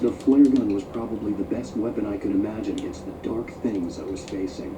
The flare gun was probably the best weapon I could imagine against the dark things I was facing.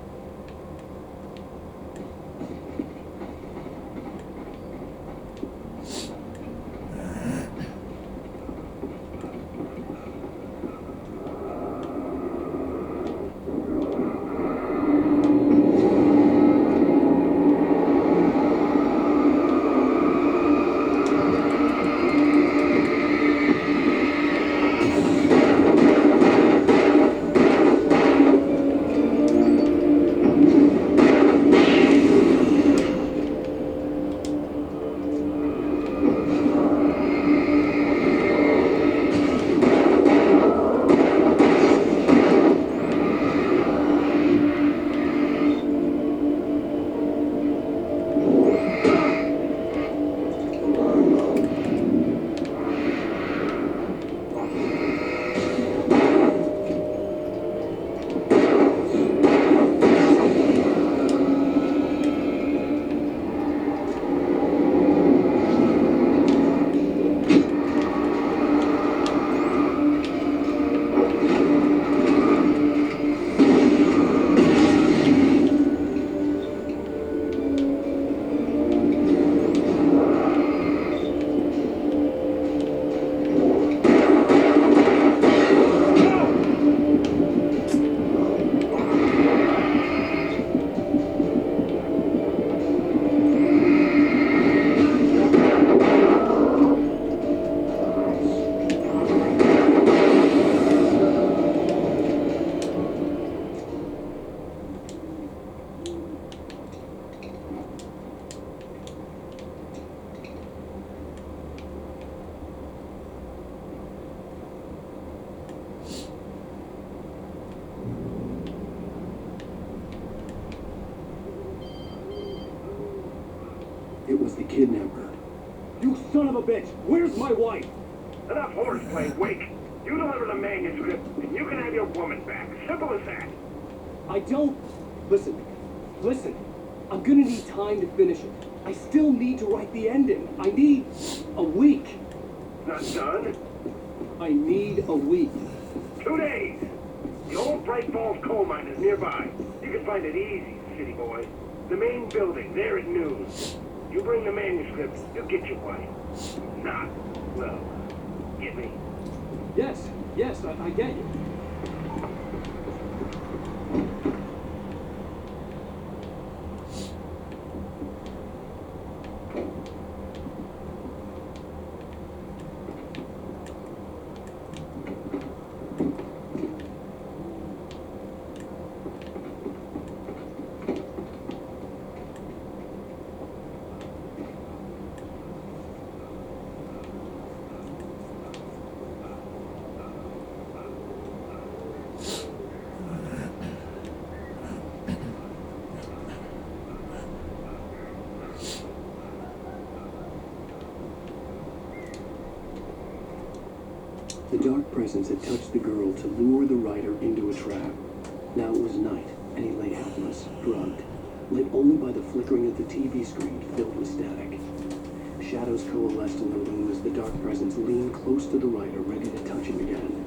It was the kidnapper. You son of a bitch! Where's my wife? Enough horseplay, Wake. You deliver the manuscript, and you can have your woman back. Simple as that. I don't... Listen. I'm gonna need time to finish it. I still need to write the ending. I need a week. Not done? I need a week. 2 days. The old Bright Falls coal mine is nearby. You can find it easy, city boy. The main building, there at noon. You bring the manuscript, you'll get your wife. Not, well, get me? Yes, I get you. The dark presence had touched the girl to lure the writer into a trap. Now it was night, and he lay helpless, drugged, lit only by the flickering of the TV screen filled with static. Shadows coalesced in the room as the dark presence leaned close to the writer, ready to touch him again.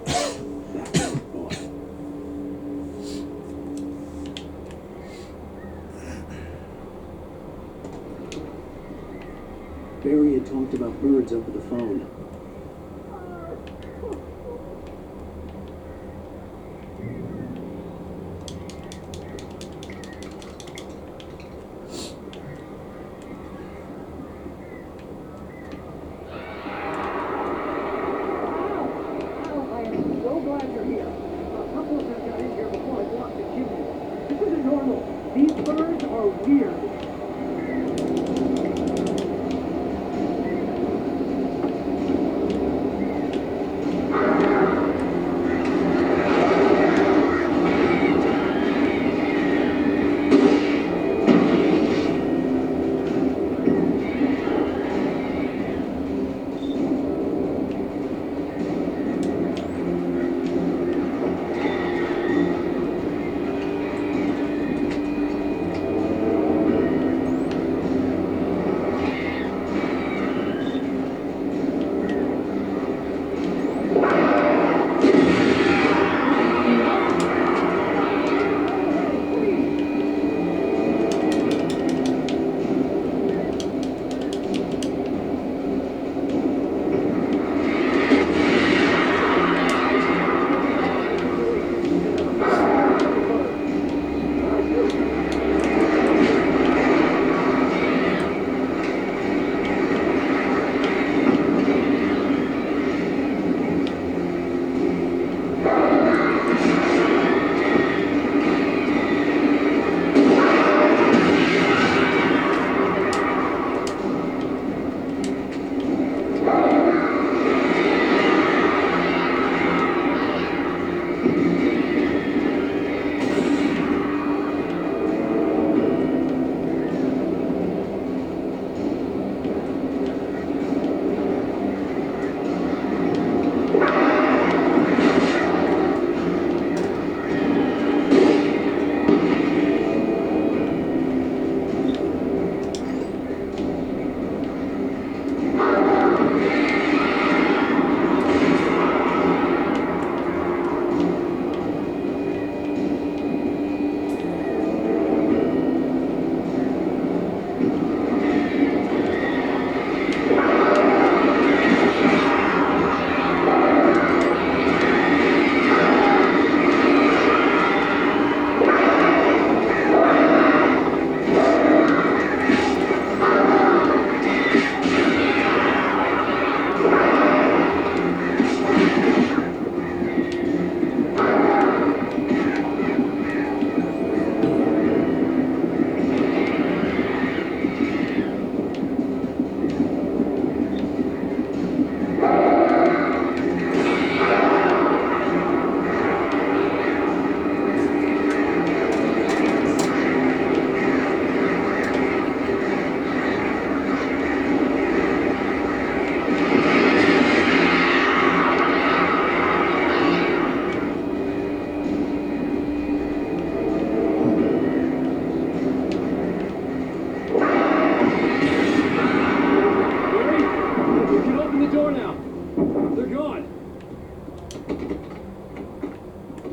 That was the thought. Barry had talked about birds over the phone. These birds are weird.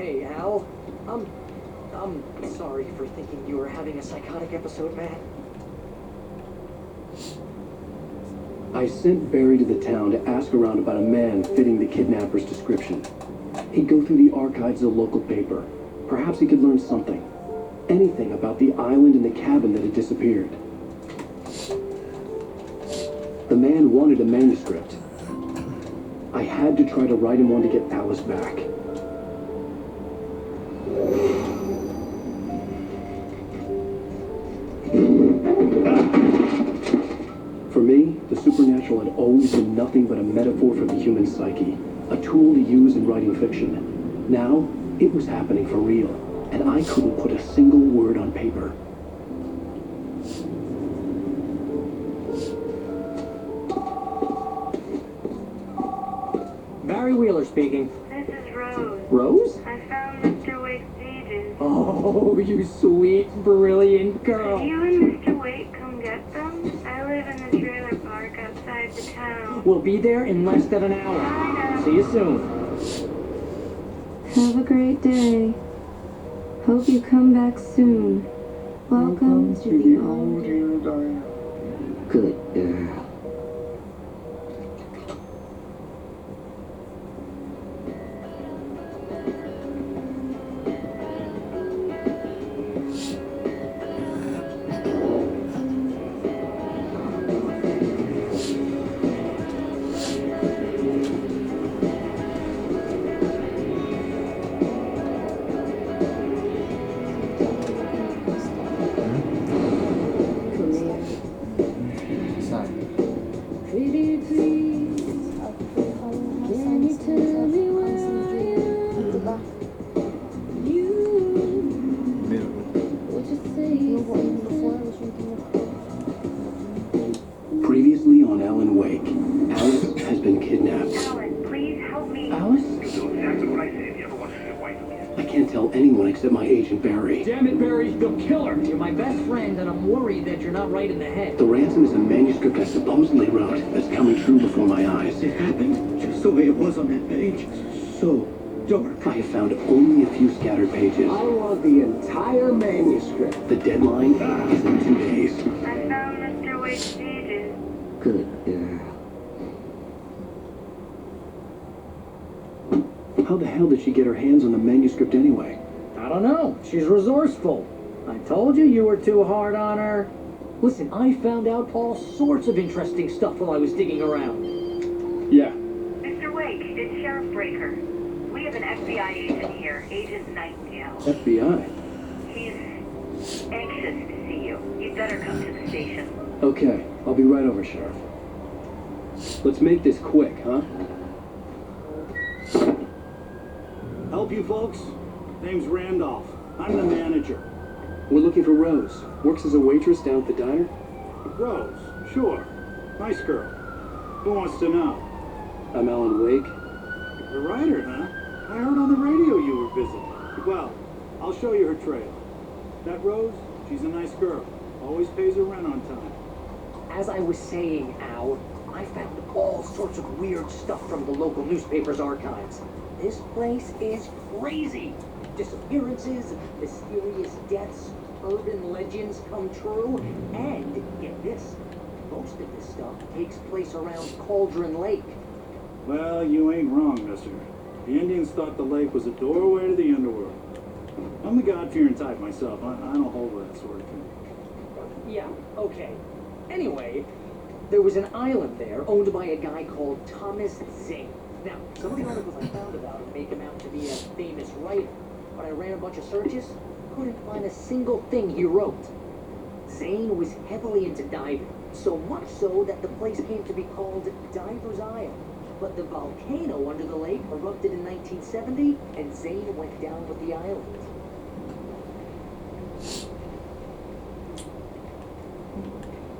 Hey, Al. I'm sorry for thinking you were having a psychotic episode, man. I sent Barry to the town to ask around about a man fitting the kidnapper's description. He'd go through the archives of the local paper. Perhaps he could learn something. Anything about the island and the cabin that had disappeared. The man wanted a manuscript. I had to try to write him one to get Alice back. For me, the supernatural had always been nothing but a metaphor for the human psyche, a tool to use in writing fiction. Now, it was happening for real, and I couldn't put a single word on paper. Barry Wheeler speaking. This is Rose. Rose? I found Mr. Wake's pages. Oh, you sweet, brilliant girl. Could you and Mr. Wake come get them? I live in the trailer park outside the town. We'll be there in less than an hour. Bye now. See you soon. Have a great day. Hope you come back soon. Welcome to the old Good girl. Pretty please, can you tell me where you would you say something? Previously on Alan Wake, Alice has been kidnapped. Alan, please help me. Alice? You do exactly what I say if you ever want to see your wife again. I can't tell anyone except my agent Barry. Damn it, Barry, they'll kill her. You're my best friend, and I'm worried that you're not right in the head. The ransom is a manuscript I supposedly wrote that's coming true before my eyes. It happened just the way it was on that page. So dark. I have found only a few scattered pages. I want the entire manuscript. The deadline is in 2 days. I found Mr. Wake's pages. Good girl. How the hell did she get her hands on the manuscript anyway? I don't know. She's resourceful. I told you were too hard on her. Listen, I found out all sorts of interesting stuff while I was digging around. Yeah. Mr. Wake, it's Sheriff Breaker. We have an FBI agent here, Agent Nightingale. FBI. He's anxious to see you. You'd better come to the station. Okay, I'll be right over, Sheriff. Let's make this quick, huh? Help you folks? Name's Randolph. I'm the manager. We're looking for Rose. Works as a waitress down at the diner. Rose, sure. Nice girl. Who wants to know? I'm Alan Wake. The writer, huh? I heard on the radio you were visiting. Well, I'll show you her trailer. That Rose, she's a nice girl. Always pays her rent on time. As I was saying, Al, I found all sorts of weird stuff from the local newspaper's archives. This place is crazy. Disappearances, mysterious deaths, urban legends come true, and get this, most of this stuff takes place around Cauldron Lake. Well, you ain't wrong, mister. The Indians thought the lake was a doorway to the underworld. I'm the God-fearing type myself. I don't hold with that sort of thing. Yeah, okay. Anyway, there was an island there owned by a guy called Thomas Zane. Now, some of the articles I found about him make him out to be a famous writer, but I ran a bunch of searches, couldn't find a single thing he wrote. Zane was heavily into diving, so much so that the place came to be called Diver's Isle. But the volcano under the lake erupted in 1970, and Zane went down with the island.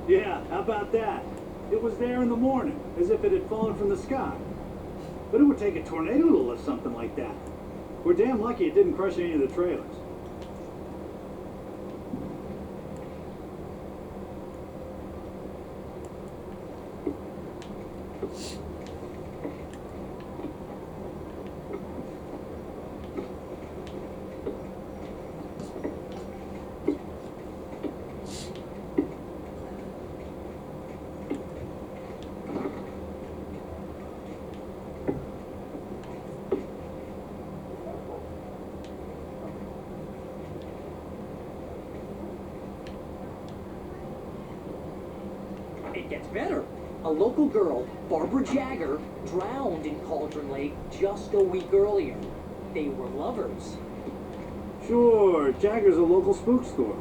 Yeah, how about that? It was there in the morning, as if it had fallen from the sky. But it would take a tornado to lift something like that. We're damn lucky it didn't crush any of the trailers. it gets better. A local girl, Barbara Jagger, drowned in Cauldron Lake just a week earlier. They were lovers. Sure, Jagger's a local spook store.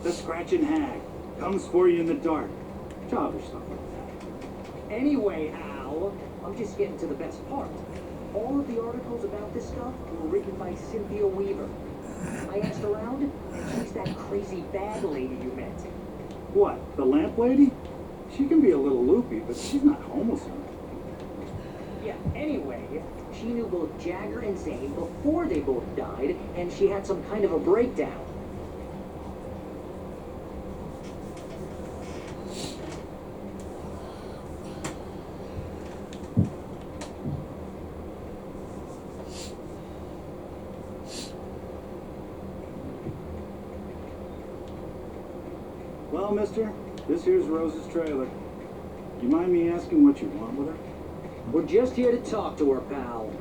The scratching hag. Comes for you in the dark. Childish stuff like that. Anyway, Al, I'm just getting to the best part. All of the articles about this stuff were written by Cynthia Weaver. I asked around, and she's that crazy bag lady you met. What, the lamp lady? She can be a little loopy, but she's not homeless. Yeah, anyway, she knew both Jagger and Zane before they both died, and she had some kind of a breakdown. Well, mister, this here's Rose's trailer. You mind me asking what you want with her? We're just here to talk to her, pal.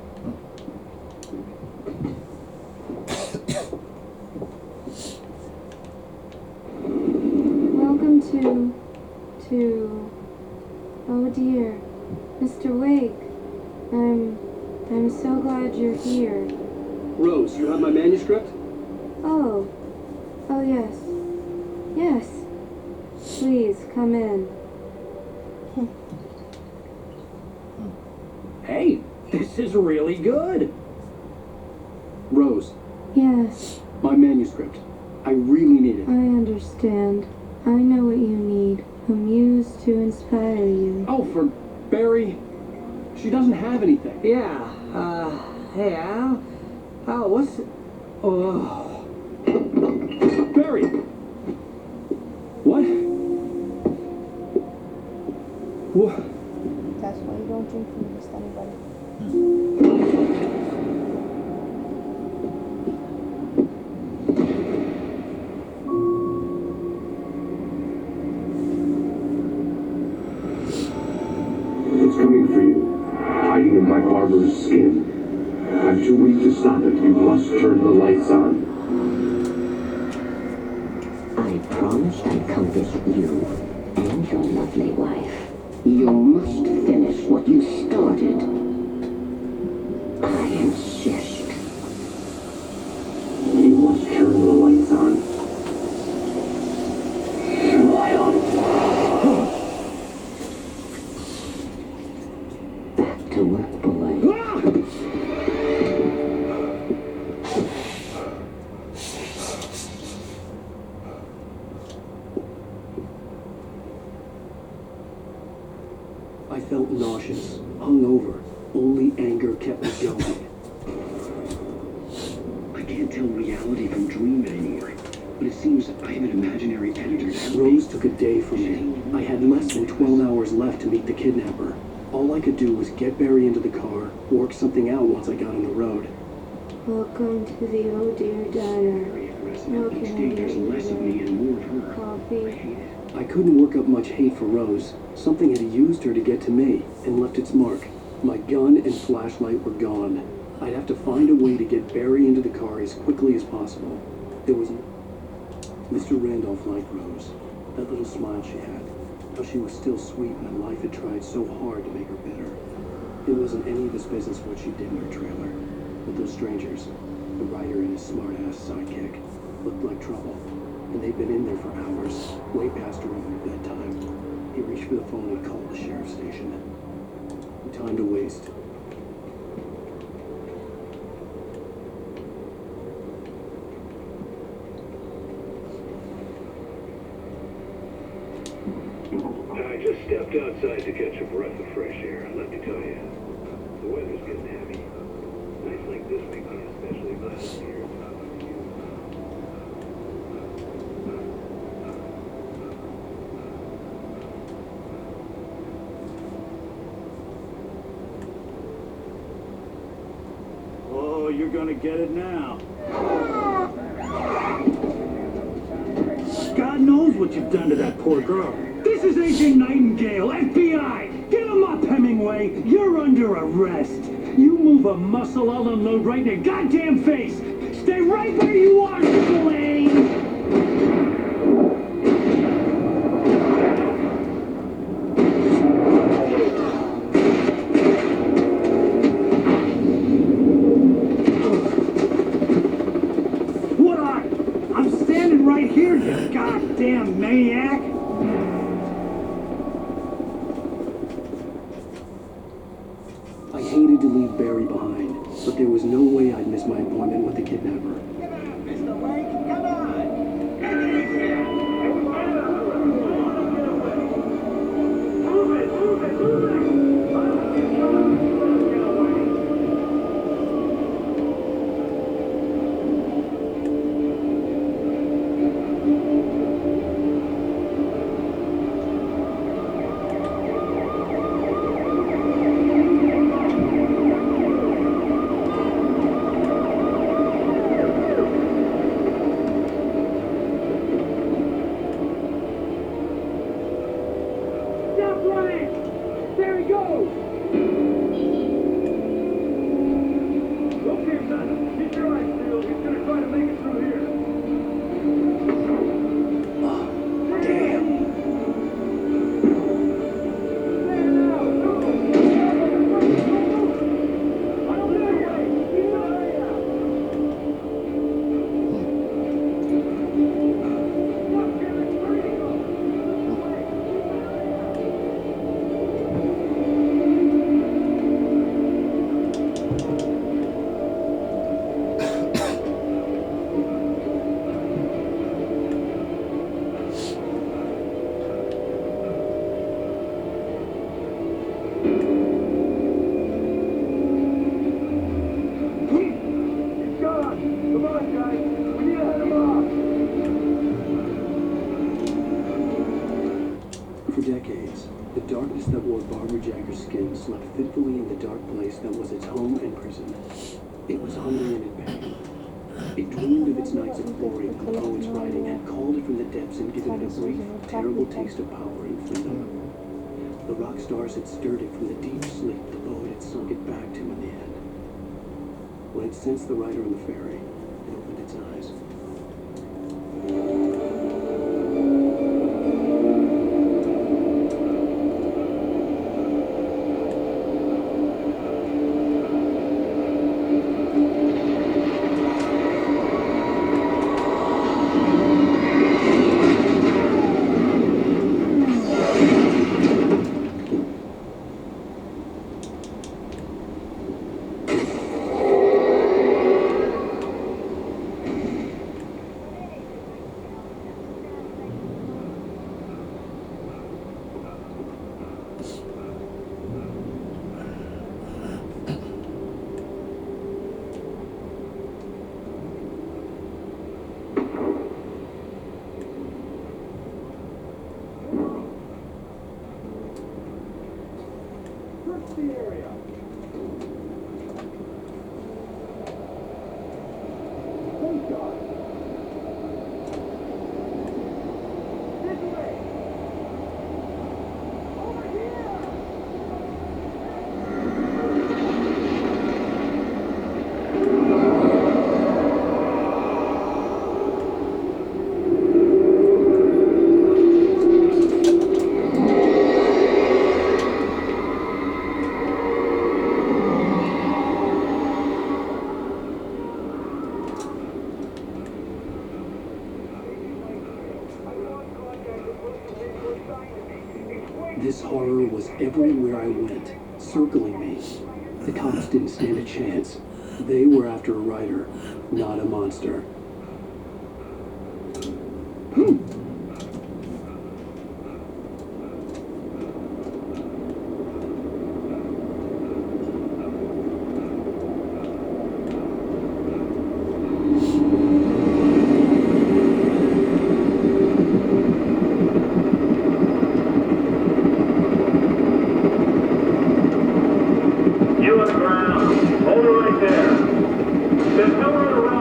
Welcome oh dear, Mr. Wake. I'm so glad you're here. Rose, you have my manuscript? Oh yes. Yes. Please, come in. Hey, this is really good. Rose, Yes, my manuscript. I really need it. I understand. I know what you need. A muse to inspire you. Oh, for Barry. She doesn't have anything. Yeah, hey, Al. Al, what's it? Oh. Barry! What? What? That's why you don't drink from just anybody. It's coming for you, hiding in my barber's skin. I'm too weak to stop it. You must turn the lights on. I promised I'd come visit you and your lovely wife. You must finish what you started. I insist. You must turn the lights on. Back to work, boy. I felt nauseous, hungover. Only anger kept me going. I can't tell reality from dream anymore, but it seems I have an imaginary editor to help me. Rose took a day from me. I had less than 12 hours left to meet the kidnapper. All I could do was get Barry into the car, work something out once I got on the road. Welcome to the Oh Dear Diner. Very aggressive. No Each day there's less of me and more of her. I Coffee. hate it. I couldn't work up much hate for Rose. Something had used her to get to me and left its mark. My gun and flashlight were gone. I'd have to find a way to get Barry into the car as quickly as possible. There was Mr. Randolph liked Rose. That little smile she had. How she was still sweet when life had tried so hard to make her bitter. It wasn't any of his business what she did in her trailer. But those strangers, the writer and his smart-ass sidekick, looked like trouble. And they'd been in there for hours, way past her own bedtime. He reached for the phone and called the sheriff's station. No time to waste. I just stepped outside to catch a breath of fresh air, and let me tell you, the weather's getting heavy. Nights like this make me especially glad I'm here. Oh, you're gonna get it now. God knows what you've done to that poor girl. This is Agent Nightingale, FBI! Get him up, Hemingway! You're under arrest! You move a muscle, I'll unload right in your goddamn face! Stay right where you are, Spillane! You goddamn maniac! I hated to leave Barry behind, but there was no way I'd miss my appointment with the kidnapper. Mr. Lake, come on! Move it, move it, move it! Stop running! There he goes! Okay, son. Keep your eyes peeled. He's gonna try to make it through here. Damn. He's gone! Come on, guys! We need to head him off! For decades, the darkness that wore Barbara Jagger's skin slept fitfully in the dark place that was its home and prison. It was hungry and in pain. It dreamed of its nights of glory when the poet's writing had called it from the depths and given it a brief, terrible taste of power and freedom. The rock stars had stirred it from the deep sleep the poet had sunk it back to in the end. When it sensed the writer on the ferry, it opened its eyes. Search the area! Thank God! This way! Over here! This horror was everywhere I went, circling me. The cops didn't stand a chance. They were after a writer, not a monster. You on the ground. Hold it right there. There's nowhere to run.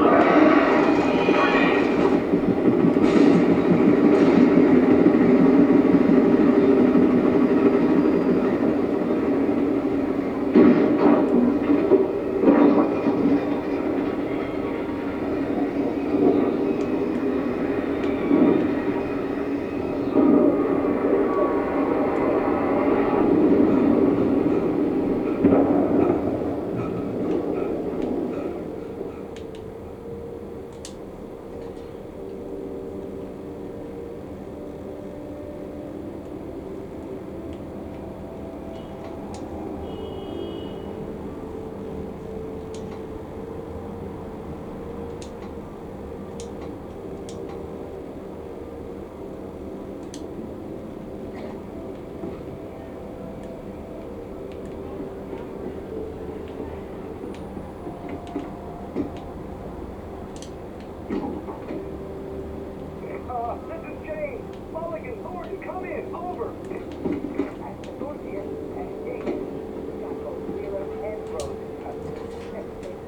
This is James. Mulligan, Thornton, come in. Over. Thornton here. James. Got both Wheeler and Rose.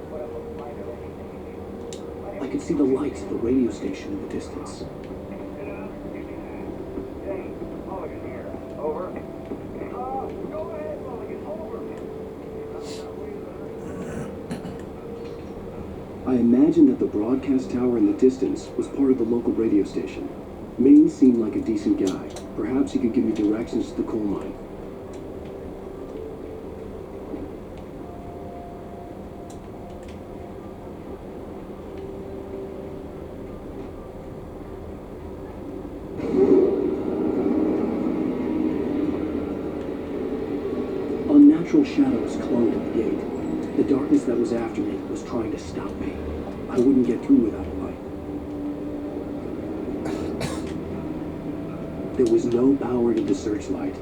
What up, a fighter or anything? I could see the lights of the radio station in the distance. James, Mulligan here. Over. Go ahead, Mulligan. Over. I imagined that the broadcast tower in the distance was part of the local radio station. Maine seemed like a decent guy. Perhaps he could give me directions to the coal mine. Unnatural shadows clung to the gate. The darkness that was after me was trying to stop me. I wouldn't get through without a light. There was no power to the searchlight.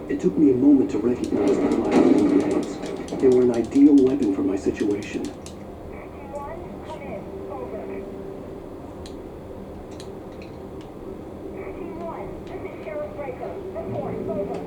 It took me a moment to recognize the flying grenades. They were an ideal weapon for my situation. One, come in. Over. Team 1, this is Sheriff Breaker. Report. Over.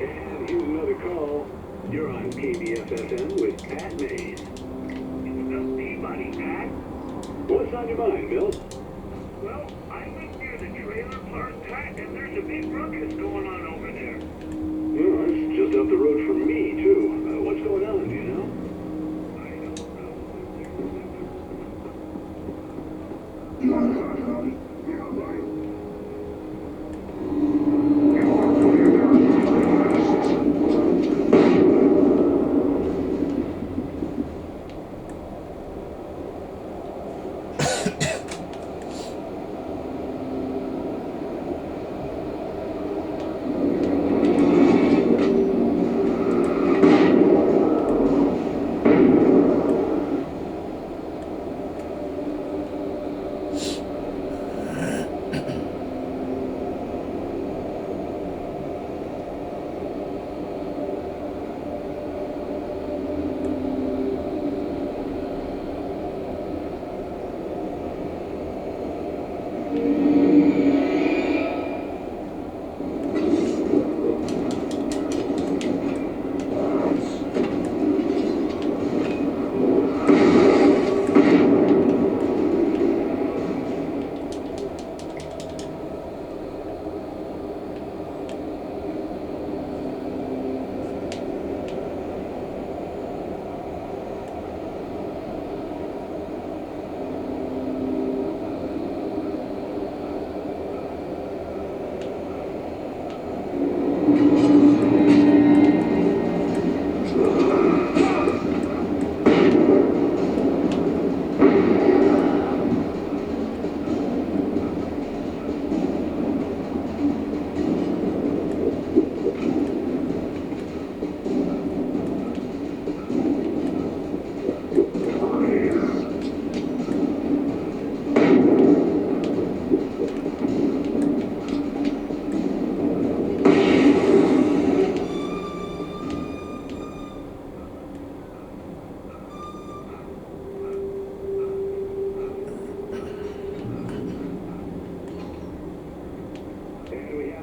And here's another call. You're on KBFFM with Pat Mays. It's Bill Peabody, Pat. What's on your mind, Bill? Well, I live near the trailer park, Pat, and there's a big ruckus going on over there. Well, it's just up the road from me, too. What's going on, do you know? I don't know.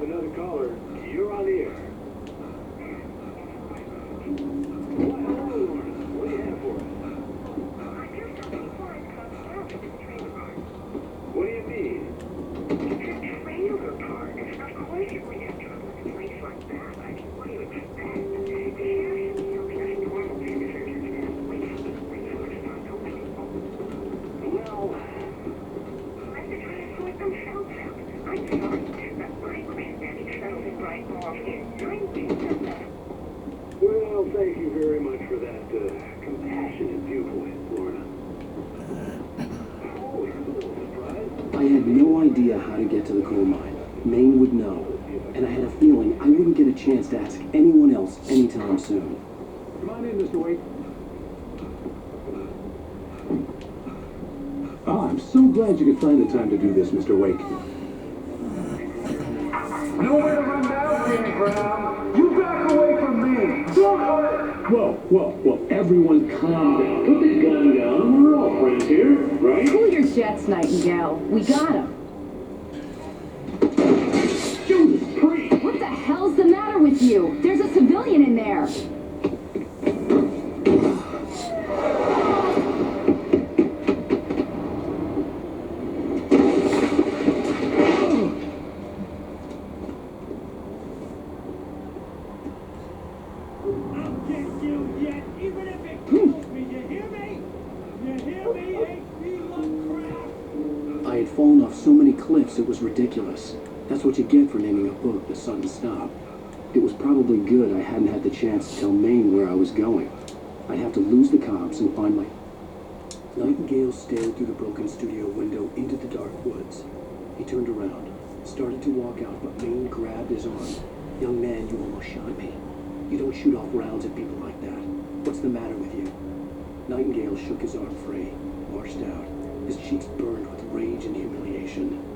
have another caller. You're on the air. Well, hello, Lorna. What do you have for us? What do you mean? It's a trailer park. Of course, if we have trouble with a place like that, I mean, what do you expect? The sheriff himself just normal citizens instead of wasting resources on those people. Well, Let the try to sort themselves out. I'm sorry, but my granddaddy settled in Bright Falls in 1911. well, thank you very much for that compassionate viewpoint, Lorna. Oh, here's a little surprise. I had no idea how to get to the coal mine. Maine would know. And I had a feeling I wouldn't get a chance to ask anyone else anytime soon. Come on in, Mr. Wake. Oh, I'm so glad you could find the time to do this, Mr. Wake. Nowhere to run now, Danny Brown. You back away from me. Don't hurt. Whoa, everyone calm down. Put the gun down. We're all friends here, right? Cool your jets, Nightingale. We got him. Judas Priest! What the hell's the matter with you? There's a civilian in there. I'll get you yet, even if it kills me. You hear me? You hear me, H.P. Lovecraft? I had fallen off so many cliffs it was ridiculous. That's what you get for naming a book The Sudden Stop. It was probably good I hadn't had the chance to tell Maine where I was going. I'd have to lose the cops and find my... Nightingale stared through the broken studio window into the dark woods. He turned around, started to walk out, but Maine grabbed his arm. Young man, you almost shot me. You don't shoot off rounds at people like that. What's the matter with you? Nightingale shook his arm free, marched out, his cheeks burned with rage and humiliation.